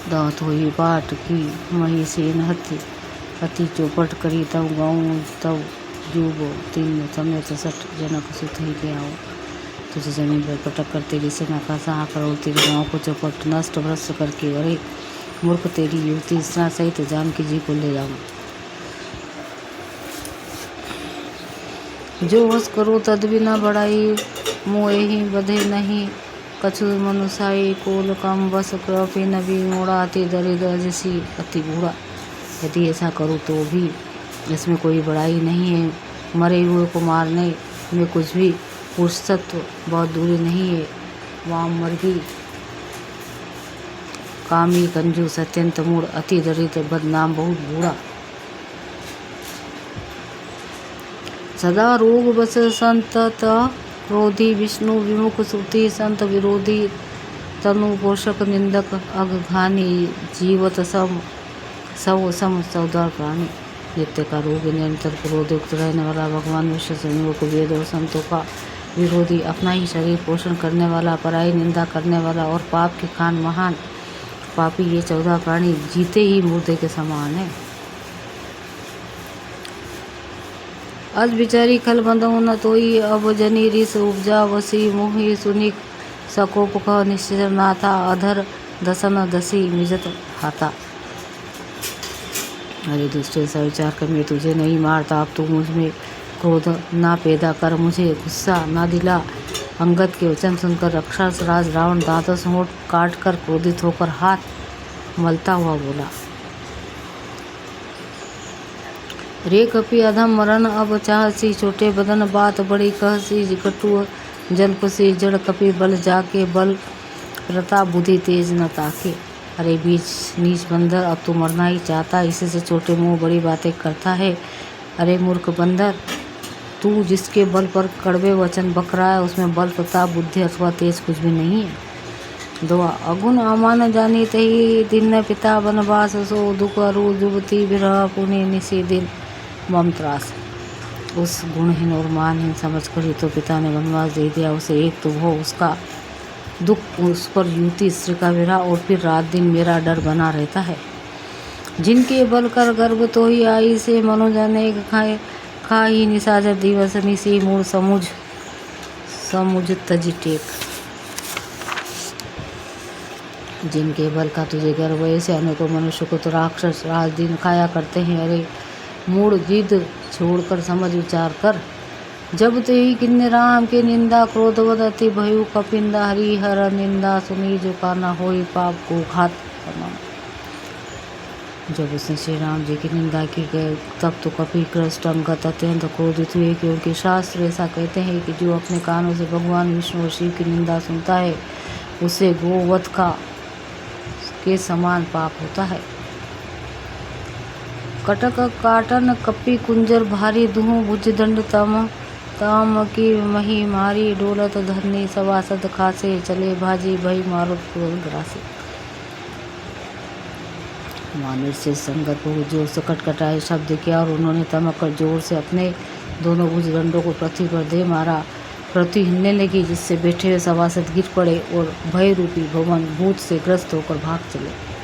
दांत होई बाट की मही सेन हथि अति चौपट करी तव गाँव तव जूबो तीन समेत सठ जनक सुत ही के आओ। तुझे जमीन पर पटक कर तेरी सेना का सहा करो, तेरे गाँव को चौपट नष्ट भ्रष्ट करके, अरे मूर्ख तेरी युवती स्ना सहित जानकी जी को ले जाऊं। जो वश करो तद बिना बढ़ाई, मोए ही बधे नहीं कछु मनुसाई, कोल काम बस कृपी नबी मोड़ा, अति दरिद्र जैसी अति बूढ़ा। यदि ऐसा करूँ तो भी इसमें कोई बड़ाई नहीं है, मरे हुए को मारने में कुछ भी पुरुषत्व बहुत दूरी नहीं है। वाम मर्गी कामी कंजूस अत्यंत मूढ़, अति दरिद्र बदनाम बहुत बूढ़ा। सदा रोग बस संतत क्रोधी, विष्णु विमुख सुती संत विरोधी, तनु पोषक निंदक अघघानी, जीवत सम सौदार प्राणी। नित्य का रोग, निरंतर क्रोध युक्त रहने वाला, भगवान विष्णु से विमुख, वेद और संतों का विरोधी, अपना ही शरीर पोषण करने वाला, पराई निंदा करने वाला और पाप के खान महान पापी, ये 14 प्राणी जीते ही मुर्दे के समान है। अज बिचारी खल बंधु न तोई, अब जनी रिस उपजा वसी, मोहि सुनिक सकोप कह निश्चर नाथा, अधर दसन दसी मिजत हाथा। अरे दुष्ट, ऐसा विचार कर मैं तुझे नहीं मारता, अब तू मुझ में क्रोध ना पैदा कर, मुझे गुस्सा ना दिला। अंगद के वचन सुनकर राक्षस राज रावण दांतों से होंठ काट कर क्रोधित होकर हाथ मलता हुआ बोला, रे कपि अधम मरण अब चाहसी, छोटे बदन बात बड़ी कहसी, कटु जलपसी जड़ कपि बल जाके, बल प्रताप बुद्धि तेज न ताके। अरे बीच नीच बंदर, अब तू मरना ही चाहता, इसी से छोटे मुंह बड़ी बातें करता है। अरे मूर्ख बंदर, तू जिसके बल पर कड़वे वचन बक रहा है, उसमें बल प्रताप बुद्धि अथवा तेज कुछ भी नहीं है। दुआ अगुण अमान जानी तही, दिन पिता बनवास सो, दुख अरु जुबती विरह पुनि निसी दिन मम त्रास। उस गुणहीन और मानहीन समझकर ही तो पिता ने वनवास दे दिया उसे, एक तो वो उसका दुख, उस पर युवती स्त्री का विरह, और फिर रात दिन मेरा डर बना रहता है। जिनके बल कर गर्भ तो ही आई से, मनोजन एक खाए खाही निसाजर दिवस निसी, मूल समुझ तजी टेक। जिनके बल का तुझे गर्व, ऐसे अनेकों मनुष्य को तो राक्षस रात दिन खाया करते हैं। अरे मूढ़, जिद छोड़कर समझ विचार कर। जब ते ही किन्ने राम के निंदा, क्रोधवद अति भयु कपिंदा, हरि हर निंदा सुनी, जो काना होई पाप को घात समान। जब उसने श्री राम जी की निंदा की गई, तब तो कपि कृष्ण अंगद अत्यंत क्रोधित हुए, क्योंकि शास्त्र ऐसा कहते हैं कि जो अपने कानों से भगवान विष्णु और शिव की निंदा सुनता है, उसे गोवध के समान पाप होता है। कटक काटन कपि कुंजर भारी, दुहु भुज दंड तम की मही मारी, डोलत धरनी सभासद खासे, चले भाजी भई मारो क्रोध ग्रासे। मानव से संगत बहुत जोर से कटकटाए शब्द किया, और उन्होंने तमक कर जोर से अपने दोनों भुजदंडों को पृथ्वी पर दे मारा। पृथ्वी हिलने लगी, जिससे बैठे हुए सभासद गिर पड़े और भय रूपी भवन भूत से ग्रस्त होकर भाग चले।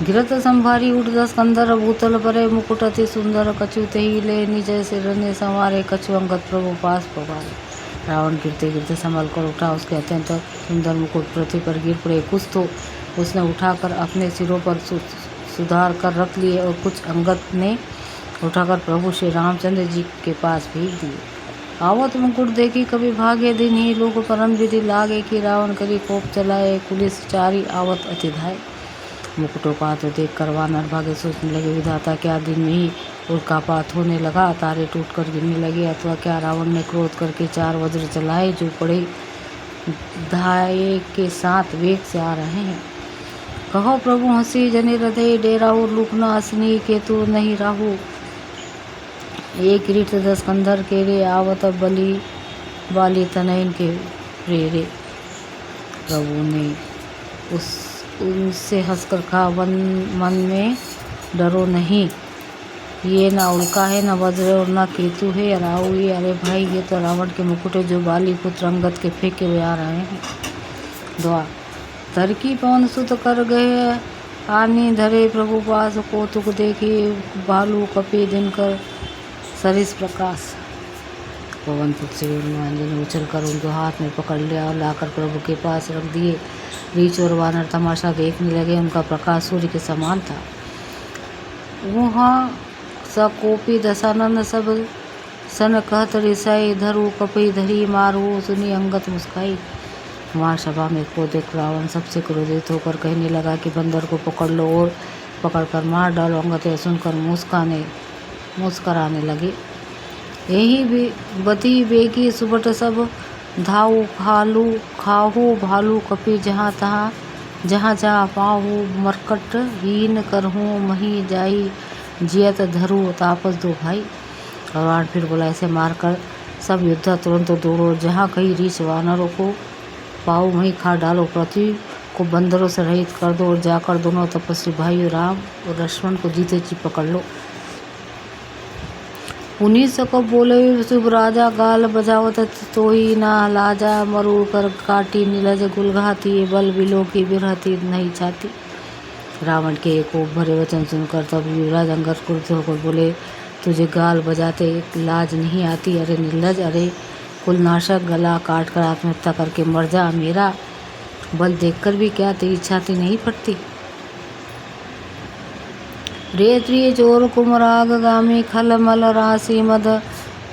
गिरत संभारी उठता स्कंदर, भूतल परे मुकुट अति सुंदर, कछु तही ले निज सिर ने संवारे, कछु अंगद प्रभु पास पवारे। रावण गिरते गिरते संभल कर उठा, उसके अत्यंत सुंदर मुकुट पृथ्वी पर गिर पड़े। कुछ तो उसने उठाकर अपने सिरों पर सुधार कर रख लिए, और कुछ अंगद ने उठाकर प्रभु श्री रामचंद्र जी के पास भेज दिए। आवत मुकुट देखी कभी भागे दिन ही, लोग परम विधि लागे, कि रावण करी कोप चलाए, पुलिस चारी आवत अति धाय। मुकुटों का तो देख कर वानर भागे, सोचने लगे, विधाता क्या दिन में ही उल्कापात होने लगा, तारे टूटकर गिरने लगे, अथवा क्या रावण ने क्रोध करके 4 वज्र चलाए, जो बड़े धाये के साथ वेग से आ रहे हैं। कहो प्रभु हंसी जनि हृदय, डेराहु लूकना असनी, केतु नहीं राहु, एक किरीट 10 कंधर केरे, आवत बलि बाली तनयन के प्रेरे। प्रभु ने उनसे हंसकर कहा, मन में डरो नहीं, ये ना उल्का है, न वज्र और न केतु है, राहु ये। अरे भाई, ये तो रावण के मुकुट है, जो बाली पुत्र अंगद के फेंके हुए आ रहे हैं। दुआ तरकी पवन सुत कर गए, आनी धरे प्रभु पास, कौतुक देखे भालू कपे दिनकर सरिस प्रकाश। पवन पुत्र श्री हनुमान जी ने उछलकर उनको हाथ में पकड़ लिया और लाकर प्रभु के पास रख दिए। रीछ और वानर तमाशा देखने लगे। उनका प्रकाश सूर्य के समान था। वहाँ सकोपी दशानन सब सन कहत रिसाई, धरु कपई धरी मारू सुनी अंगत मुस्काई। वहाँ सभा में क्रोधित रावण सबसे क्रोधित होकर कहने लगा कि बंदर को पकड़ लो और पकड़कर मार डालो। अंगत यह सुनकर मुस्कराने लगे। यही भी बती बेगी सुबट सब धाऊ खाहू भालू कपी, जहाँ तहाँ जहाँ जहाँ पाहू मरकट हीन करहूँ मही जाई, जियत धरू तापस दो भाई। और रावण फिर बोला, ऐसे मारकर सब योद्धा तुरंत दौड़ो, जहाँ कहीं रीछ वानरों को पाओ वहीं खा डालो, पृथ्वी को बंदरों से रहित कर दो और जाकर दोनों तपस्वी भाई राम और लक्ष्मण को जीते जी पकड़ लो। पुनीत सको बोले शुभ राजा, गाल बजावत तो ही ना लाजा, मरु कर काटी नीलज गुलघाती, बल बिलो की बिरहती नहीं चाहती। रावण के एक भरे वचन सुनकर तब युवराज अंगद क्रुद्ध होकर बोले, तुझे गाल बजाते लाज नहीं आती? अरे निर्लज, अरे कुलनाशक, गला काट कर आत्महत्या करके मर जा। मेरा बल देखकर भी क्या तेरी छाती नहीं फटती? रेत्रिय चोर कुमराग गामी, खल मल राशि मद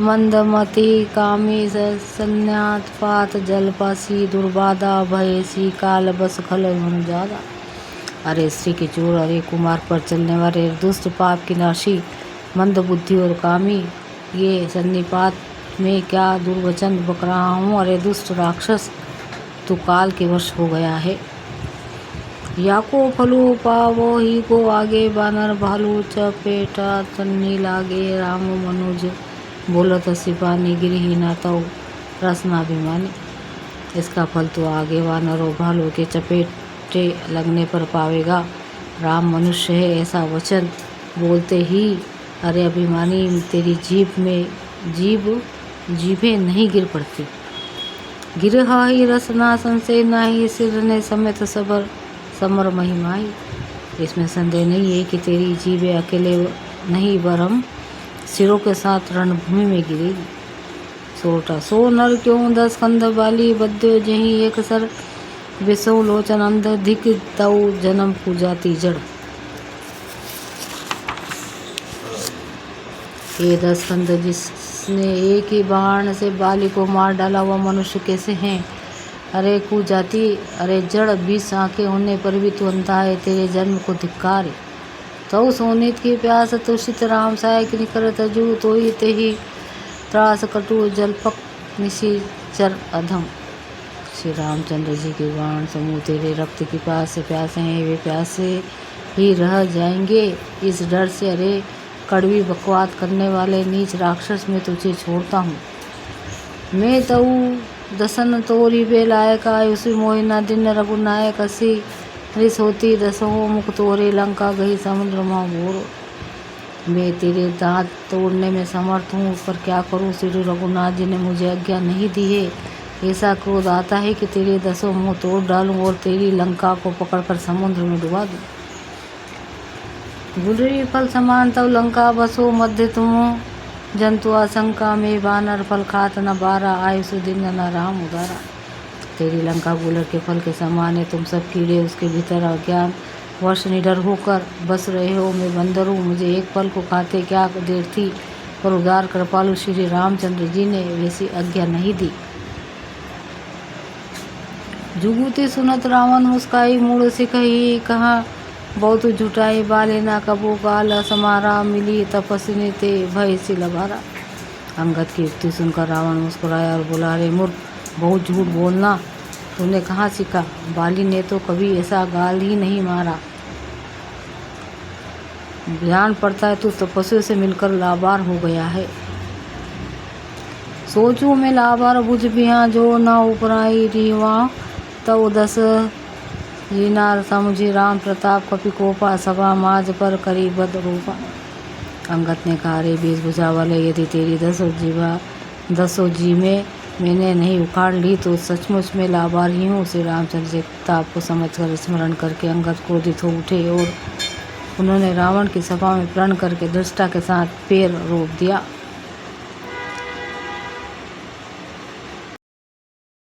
मंदमती, कामी संन्यात पात जलपासी, दुर्बाधा भयसी, काल बस खल ज्यादा। अरे स्त्री के चोर, अरे कुमार पर चलने वाले, दुष्ट पाप की नाशी, मंद बुद्धि और कामी, ये सन्निपात में क्या दुर्वचन बक रहा हूँ? अरे दुष्ट राक्षस, तू काल के वश हो गया है। या को फलू पावो ही को आगे, बानर भालू चपेटा तन्नी लागे, राम मनुज बोलत सिपानी, गिरही ना तो रसनाभिमानी। इसका फल तो आगे वानर और भालू के चपेटे लगने पर पावेगा। राम मनुष्य है ऐसा वचन बोलते ही अरे अभिमानी, तेरी जीभें नहीं गिर पड़ती। गिरहा ही रसना संशय नाही, सिर ने समेत सबर समर महिमाई। इसमें संदेह नहीं है कि तेरी जीभें अकेले नहीं वरम सिरों के साथ रणभूमि में गिरेगी। सोटा सो नर क्यों 10 कंध बाली, बद्यो जही एक सर, विसो लोचन अंध धिक तऊ जन्म पूजाती जड़। ये 10 कंध जिसने एक ही बाण से बाली को मार डाला, वह मनुष्य कैसे हैं? अरे कुजाती, अरे जड़, 20 आंखें होने पर भी तू अंधा है, तेरे जन्म को धिक्कार। तो सोनीत की प्यास तुषित राम साय की निकर तजु, तो ही ते ही त्रास कटु जलपक निशिचर अधम। श्री रामचंद्र जी के बाण समूह तेरे रक्त की प्यास से प्यासे हैं, वे प्यासे ही रह जाएंगे इस डर से। अरे कड़वी बकवाद करने वाले नीच राक्षस, मैं तुझे छोड़ता हूँ। मैं तऊ दसन तोरी बे लायक आयुषि, मोहिना दिन रघुनायक असी, रिस होती दसों मुख तोरे, लंका गई समुद्र महाघोर। मैं तेरे दांत तोड़ने में समर्थ हूँ, पर क्या करूँ? श्री रघुनाथ जी ने मुझे आज्ञा नहीं दी है। ऐसा क्रोध आता है कि तेरे 10 मुँह तोड़ डालूं और तेरी लंका को पकड़कर समुद्र में डुबा दूं। गुलरी फल समान तब लंका बसो, मध्य तुम जंतु आशंका में, बानर फल खात न बारा, आयुषु दिन न राम उदारा। तेरी लंका गुलर के फल के समान है, तुम सब कीड़े उसके भीतर अज्ञान वर्ष निडर होकर बस रहे हो। मैं बंदर हूँ, मुझे एक फल को खाते क्या देर थी, पर उदार कृपालु श्री रामचंद्र जी ने वैसी आज्ञा नहीं दी। जुगुती सुनत रावण मुस्काई, मूड़ सिकही कहा बहुत झुटाई, बाले ना कबो गाल समारा, मिली तपस्विनी ते भय सी लबारा। अंगद की युक्ति सुनकर रावण मुस्कुराया और बोला, अरे मूर्ख, बहुत झूठ बोलना तूने कहाँ सीखा? बाली ने तो कभी ऐसा गाल ही नहीं मारा। जान पड़ता है तू तपस्वी से मिलकर लाबार हो गया है। सोचूं मैं लाबार बुझ बिया, जो ना उपराई रीवा, तव 10 जीनार समुझी, राम प्रताप कपि कोपा, सभा माज पर करी बद रूपा। अंगद ने कहा, रे वेशभूषा वाले, यदि तेरी 10 जी में मैंने नहीं उखाड़ ली तो सचमुच में लावारही हूँ। श्री रामचंद्र जी किताब को समझकर स्मरण करके अंगद क्रोधित हो उठे और उन्होंने रावण की सभा में प्रण करके धृष्टा के साथ पैर रोक दिया।